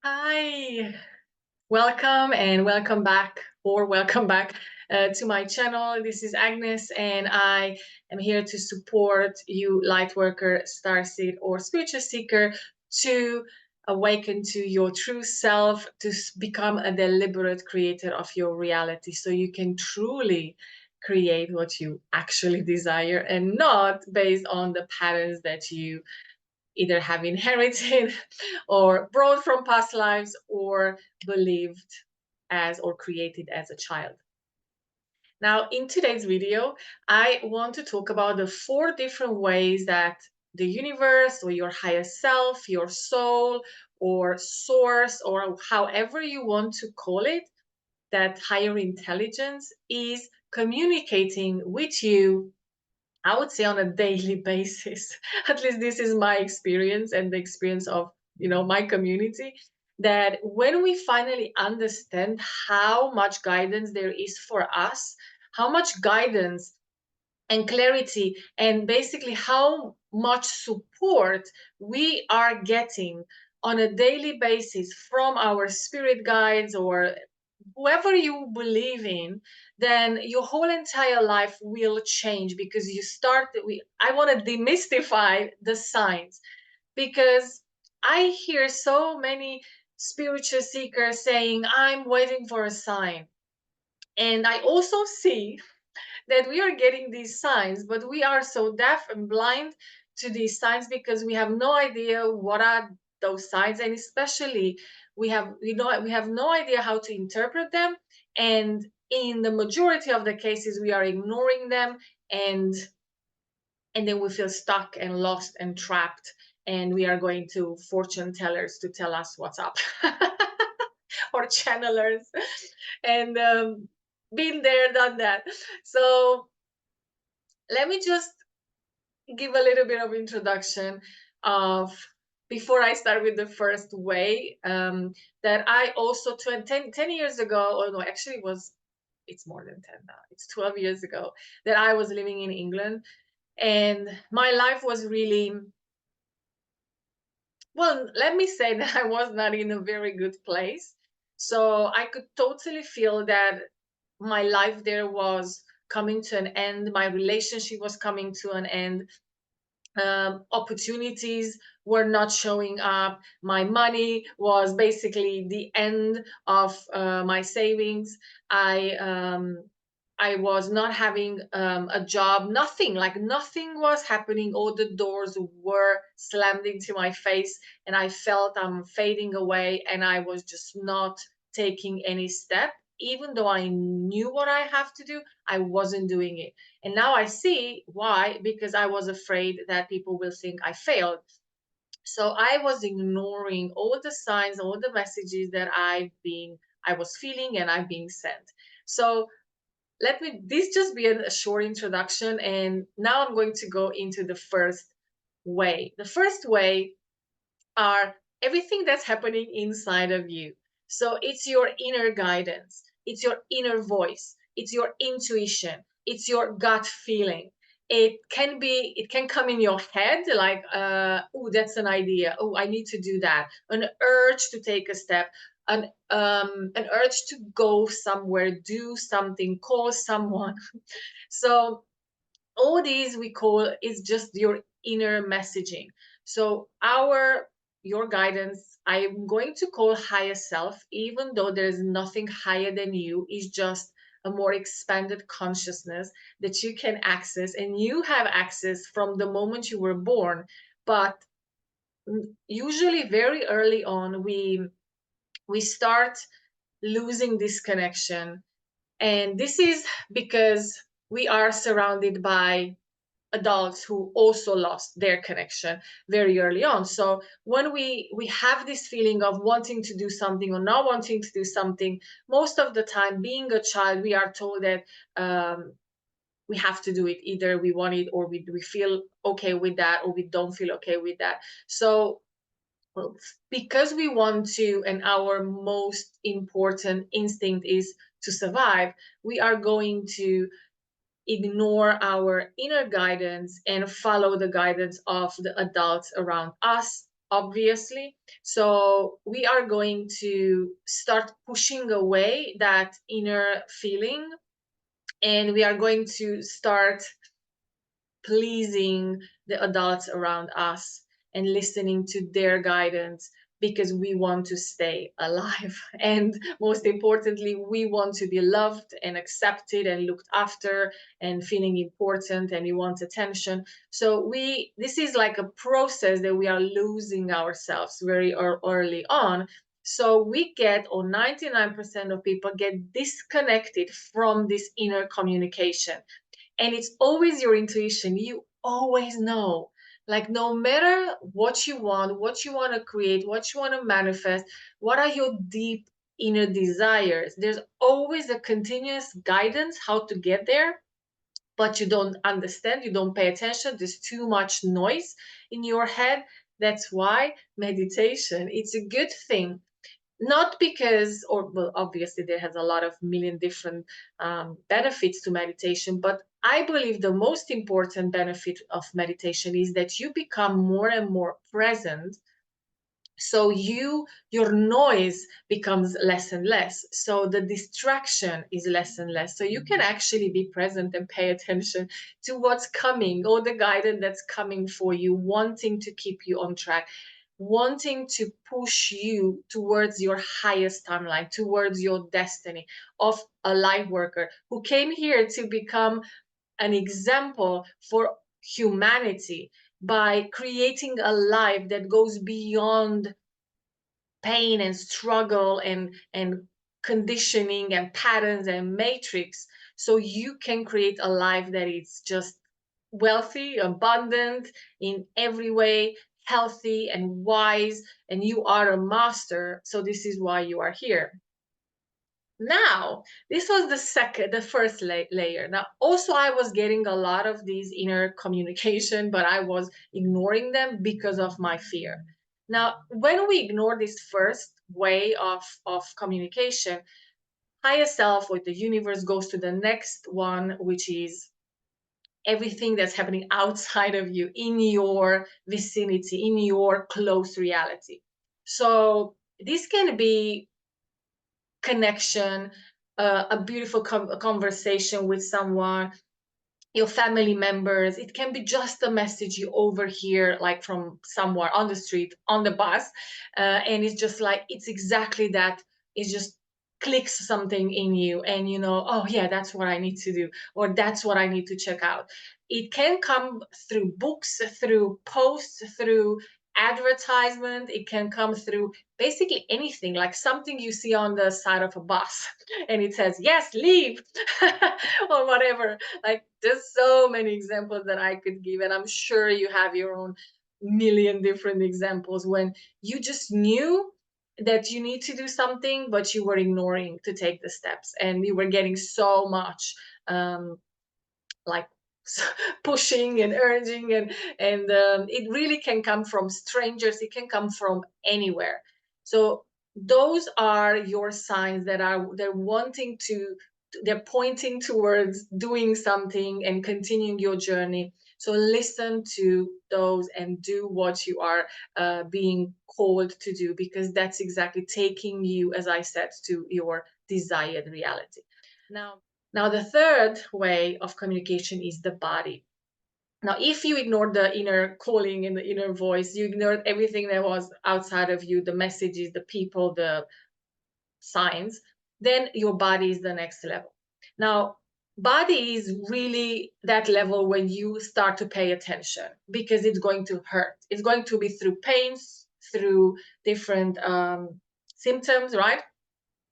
Hi, welcome and welcome back, or welcome back to my channel. This is Agnes, and I am here to support you, lightworker, starseed, or spiritual seeker, to awaken to your true self, to become a deliberate creator of your reality so you can truly create what you actually desire and not based on the patterns that you either have inherited or brought from past lives or believed as or created as a child. Now, in today's video, I want to talk about the 4 different ways that the universe or your higher self, your soul or source, or however you want to call it, that higher intelligence is communicating with you, I would say, on a daily basis. At least this is my experience and the experience of, my community, that when we finally understand how much guidance there is for us, how much guidance and clarity, and basically how much support we are getting on a daily basis from our spirit guides or whoever you believe in, then your whole entire life will change, because you start I want to demystify the signs, because I hear so many spiritual seekers saying, I'm waiting for a sign. And I also see that we are getting these signs, but we are so deaf and blind to these signs because we have no idea what are those signs, and especially we have no idea how to interpret them, and in the majority of the cases we are ignoring them, and then we feel stuck and lost and trapped, and we are going to fortune tellers to tell us what's up. Or channelers, and been there, done that. So let me just give a little bit of introduction of, before I start with the first way, that I also 10 years ago, or no, actually it's more than 10 now, it's 12 years ago, that I was living in England, and my life was really, well, let me say that I was not in a very good place. So I could totally feel that my life there was coming to an end, my relationship was coming to an end, opportunities were not showing up, my money was basically the end of my savings. I was not having a job, nothing, like nothing was happening. All the doors were slammed into my face, and I felt I'm fading away, and I was just not taking any step. Even though I knew what I have to do, I wasn't doing it. And now I see why, because I was afraid that people will think I failed. So I was ignoring all the signs, all the messages that I was feeling and I'm being sent. So let me this just be a short introduction, and now I'm going to go into the first way. The first way are everything that's happening inside of you. So it's your inner guidance, it's your inner voice, it's your intuition, it's your gut feeling. It can come in your head, like, oh, that's an idea. Oh, I need to do that. An urge to take a step, an urge to go somewhere, do something, call someone. So all these we call is just your inner messaging. So your guidance, I'm going to call higher self, even though there's nothing higher than you, is just a more expanded consciousness that you can access, and you have access from the moment you were born. But usually very early on we start losing this connection, and this is because we are surrounded by adults who also lost their connection very early on. So when we have this feeling of wanting to do something or not wanting to do something, most of the time, being a child, we are told that we have to do it. Either we want it, or we feel okay with that, or we don't feel okay with that. So, well, because we want to, and our most important instinct is to survive, we are going to ignore our inner guidance and follow the guidance of the adults around us, obviously. So we are going to start pushing away that inner feeling, and we are going to start pleasing the adults around us and listening to their guidance, because we want to stay alive. And most importantly, we want to be loved and accepted and looked after and feeling important, and we want attention. So this is like a process that we are losing ourselves very early on. So we get, or 99% of people get disconnected from this inner communication. And it's always your intuition. You always know, like, no matter what you want to create, what you want to manifest, what are your deep inner desires, there's always a continuous guidance how to get there. But you don't understand, you don't pay attention, there's too much noise in your head. That's why meditation, it's a good thing. Not because, or well, obviously there has a lot of million different benefits to meditation, but I believe the most important benefit of meditation is that you become more and more present. So your noise becomes less and less, so the distraction is less and less, so you can actually be present and pay attention to what's coming, or the guidance that's coming for you, wanting to keep you on track, wanting to push you towards your highest timeline, towards your destiny of a light worker who came here to become an example for humanity by creating a life that goes beyond pain and struggle and conditioning and patterns and matrix, so you can create a life that is just wealthy, abundant in every way, healthy and wise, and you are a master. So this is why you are here. Now, this was the first layer. Now, also I was getting a lot of these inner communication, but I was ignoring them because of my fear. Now, when we ignore this first way of communication, higher self or the universe goes to the next one, which is everything that's happening outside of you, in your vicinity, in your close reality. So this can be connection, a beautiful conversation with someone, your family members. It can be just a message you overhear, like from somewhere on the street, on the bus, and it's just like, it's exactly that. It just clicks something in you, and you know, oh yeah, that's what I need to do, or that's what I need to check out. It can come through books, through posts, through advertisement. It can come through basically anything, like something you see on the side of a bus and it says, yes, leave, or whatever. Like, there's so many examples that I could give, and I'm sure you have your own million different examples when you just knew that you need to do something, but you were ignoring to take the steps, and you were getting so much like pushing and urging, and it really can come from strangers, it can come from anywhere. So those are your signs that they're wanting to, they're pointing towards doing something and continuing your journey. So listen to those and do what you are being called to do, because that's exactly taking you, as I said, to your desired reality. Now, the third way of communication is the body. Now, if you ignore the inner calling and the inner voice, you ignored everything that was outside of you, the messages, the people, the signs, then your body is the next level. Now, body is really that level when you start to pay attention, because it's going to hurt. It's going to be through pains, through different symptoms, right?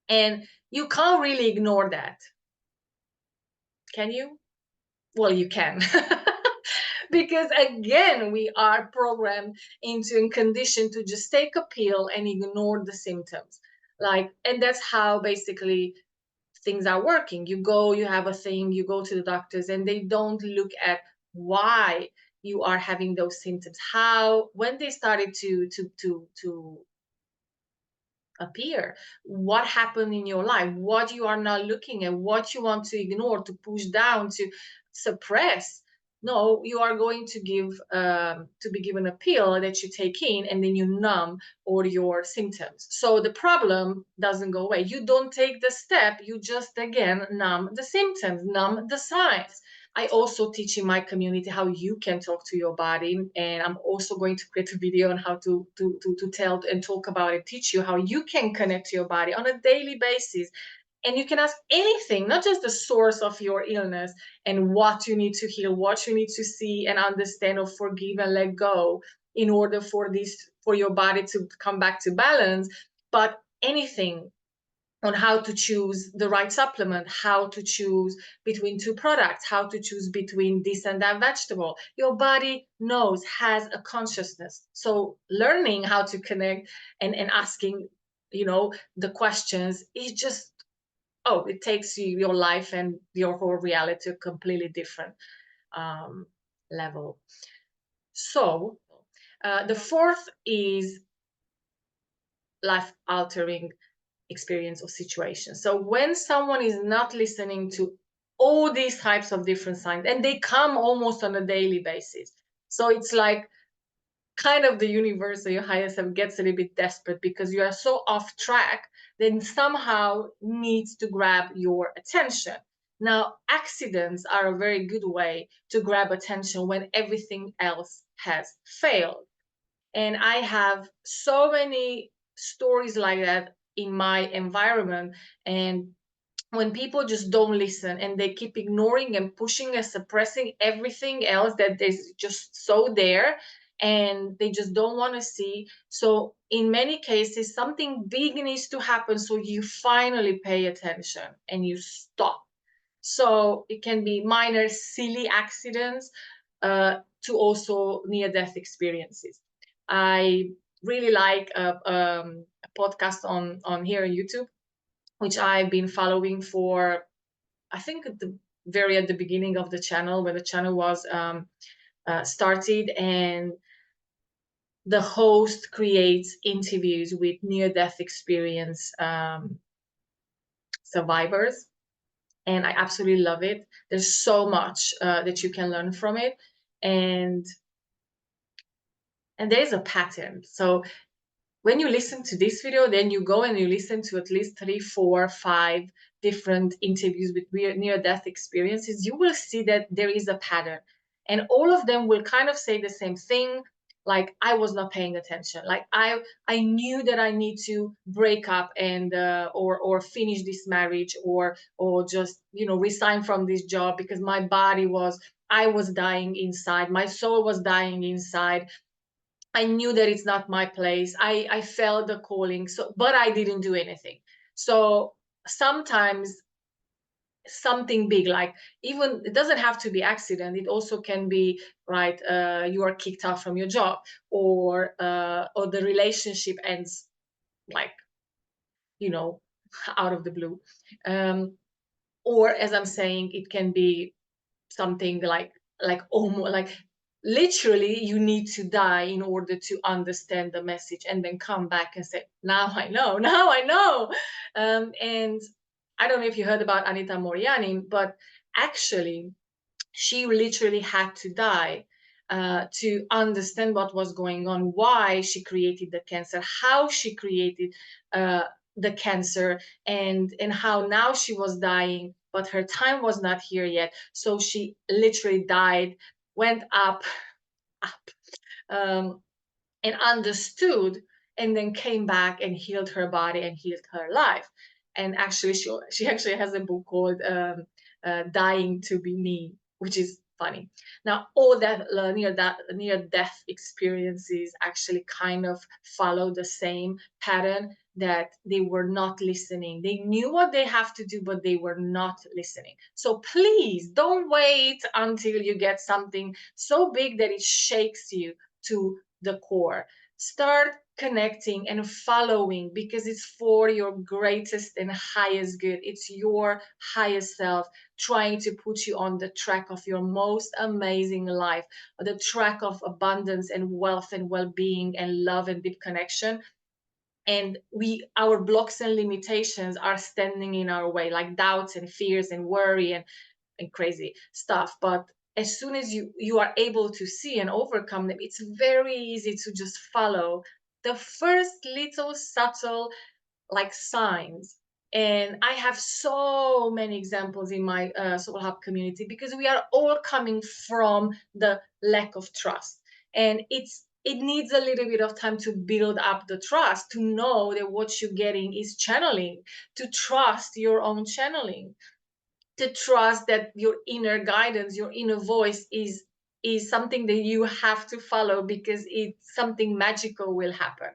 And you can't really ignore that. Can you? Well, you can. Because again, we are programmed into and conditioned to just take a pill and ignore the symptoms. Like, and that's how basically things are working. You go, you have a thing, you go to the doctors, and they don't look at why you are having those symptoms. How, when they started to appear, what happened in your life, what you are not looking at, what you want to ignore, to push down, to suppress. No, you are going to be given a pill that you take in, and then you numb all your symptoms. So the problem doesn't go away. You don't take the step. You just again numb the symptoms, numb the signs. I also teach in my community how you can talk to your body, and I'm also going to create a video on how to tell and talk about it, teach you how you can connect to your body on a daily basis. And you can ask anything, not just the source of your illness and what you need to heal, what you need to see and understand or forgive and let go in order for your body to come back to balance, but anything on how to choose the right supplement, how to choose between two products, how to choose between this and that vegetable. Your body knows, has a consciousness. So learning how to connect and asking, the questions is just, oh, it takes your life and your whole reality to a completely different um, level. So the fourth is life altering experience or situation. So when someone is not listening to all these types of different signs, and they come almost on a daily basis, so it's like kind of the universe or your higher self gets a little bit desperate because you are so off track, then somehow needs to grab your attention. Now, accidents are a very good way to grab attention when everything else has failed. And I have so many stories like that in my environment. And when people just don't listen and they keep ignoring and pushing and suppressing everything else that is just so there, and they just don't want to see. So in many cases something big needs to happen, so you finally pay attention and you stop. So it can be minor silly accidents to also near death experiences. I really like a podcast on here on YouTube, which I've been following for, I think, at the beginning of the channel, when the channel was started, and the host creates interviews with near-death experience survivors, and I absolutely love it. There's so much that you can learn from it, and there's a pattern. So when you listen to this video, then you go and you listen to at least 3, 4, 5 different interviews with near-death experiences, you will see that there is a pattern. And all of them will kind of say the same thing, like, I was not paying attention. Like, I knew that I need to break up and or finish this marriage, or just, resign from this job because I was dying inside. My soul was dying inside. I knew that it's not my place. I felt the calling, so but I didn't do anything. So sometimes something big, like, even it doesn't have to be accident. It also can be, right, you are kicked out from your job, or the relationship ends, like, you know out of the blue. Um, or, as I'm saying, it can be something like almost like literally you need to die in order to understand the message, and then come back and say, now I know, now I know. And I don't know if you heard about Anita Moriani, but actually she literally had to die to understand what was going on, why she created the cancer, how she created uh, the cancer, and how now she was dying, but her time was not here yet. So she literally died, went up, up, um, and understood, and then came back and healed her body and healed her life. And actually she actually has a book called Dying to Be Me, which is funny. Now all that near death experiences actually kind of follow the same pattern, that they were not listening. They knew what they have to do, but they were not listening. So please don't wait until you get something so big that it shakes you to the core. Start connecting and following, because it's for your greatest and highest good. It's your highest self trying to put you on the track of your most amazing life, the track of abundance and wealth and well-being and love and deep connection. And our blocks and limitations are standing in our way, like doubts and fears and worry and crazy stuff. But as soon as you are able to see and overcome them, it's very easy to just follow the first little subtle like signs. And I have so many examples in my Soul Hub community, because we are all coming from the lack of trust. And it needs a little bit of time to build up the trust, to know that what you're getting is channeling, to trust your own channeling, to trust that your inner guidance, your inner voice is something that you have to follow, because it's something magical will happen.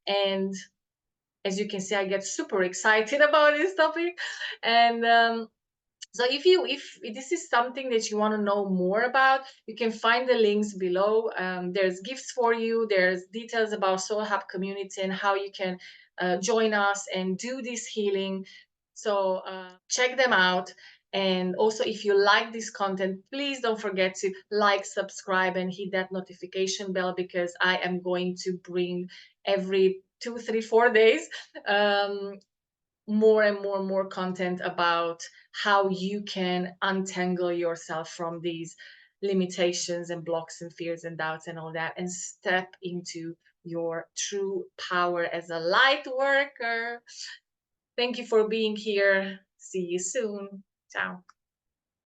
And as you can see, I get super excited about this topic. And so if this is something that you want to know more about, you can find the links below. There's gifts for you, there's details about Soul Hub community and how you can join us and do this healing. So check them out. And also, if you like this content, please don't forget to like, subscribe, and hit that notification bell, because I am going to bring every 2, 3, 4 days more and more and more content about how you can untangle yourself from these limitations and blocks and fears and doubts and all that, and step into your true power as a light worker. Thank you for being here. See you soon. Ciao.